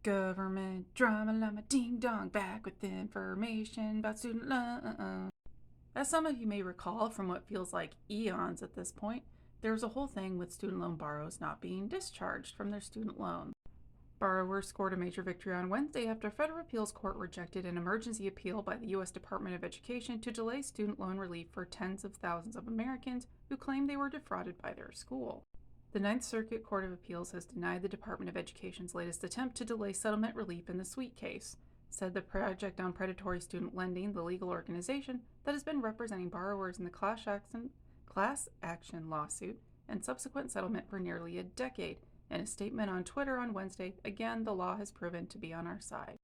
Government drama llama ding dong, back with information about student loans. As some of you may recall from what feels like eons at this point, there was a whole thing with student loan borrowers not being discharged from their student loans. Borrowers scored a major victory on Wednesday after a federal appeals court rejected an emergency appeal by the U.S. Department of Education to delay student loan relief for tens of thousands of Americans who claimed they were defrauded by their school. The Ninth Circuit Court of Appeals has denied the Department of Education's latest attempt to delay settlement relief in the Sweet case, said the Project on Predatory Student Lending, the legal organization that has been representing borrowers in the class action lawsuit and subsequent settlement for nearly a decade. In a statement on Twitter on Wednesday, again, the law has proven to be on our side.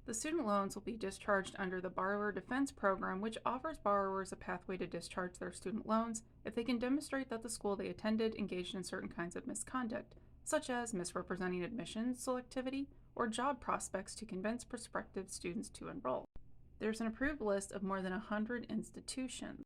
The student loans will be discharged under the Borrower Defense Program, which offers borrowers a pathway to discharge their student loans if they can demonstrate that the school they attended engaged in certain kinds of misconduct, such as misrepresenting admissions selectivity or job prospects to convince prospective students to enroll. There's an approved list of more than 100 institutions.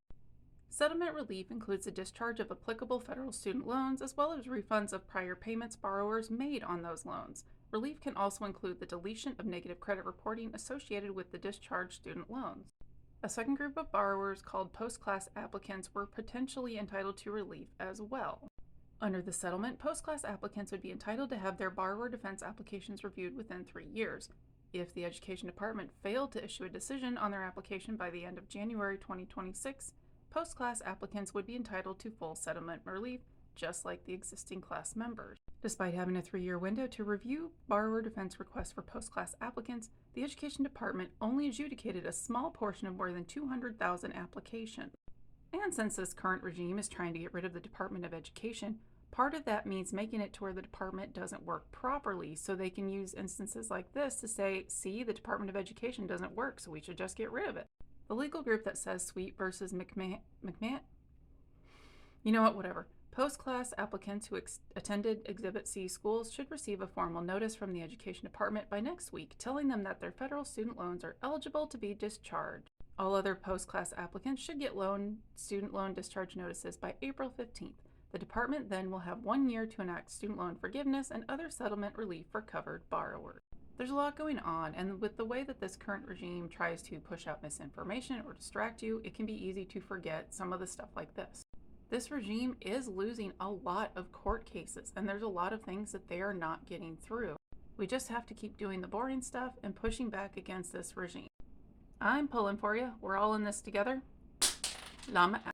Settlement relief includes the discharge of applicable federal student loans as well as refunds of prior payments borrowers made on those loans. Relief can also include the deletion of negative credit reporting associated with the discharged student loans. A second group of borrowers, called post-class applicants, were potentially entitled to relief as well. Under the settlement, post-class applicants would be entitled to have their borrower defense applications reviewed within 3 years. If the Education Department failed to issue a decision on their application by the end of January 2026, post-class applicants would be entitled to full settlement relief, just like the existing class members. Despite having a 3-year window to review borrower defense requests for post-class applicants, the Education Department only adjudicated a small portion of more than 200,000 applications. And since this current regime is trying to get rid of the Department of Education, part of that means making it to where the department doesn't work properly, so they can use instances like this to say, see, the Department of Education doesn't work, so we should just get rid of it. The legal group that says Sweet versus McMahon, you know what, whatever. Post-class applicants who attended Exhibit C schools should receive a formal notice from the Education Department by next week telling them that their federal student loans are eligible to be discharged. All other post-class applicants should get student loan discharge notices by April 15th. The department then will have 1 year to enact student loan forgiveness and other settlement relief for covered borrowers. There's a lot going on, and with the way that this current regime tries to push out misinformation or distract you, it can be easy to forget some of the stuff like this. This regime is losing a lot of court cases, and there's a lot of things that they are not getting through. We just have to keep doing the boring stuff and pushing back against this regime. I'm pulling for you. We're all in this together. Llama out.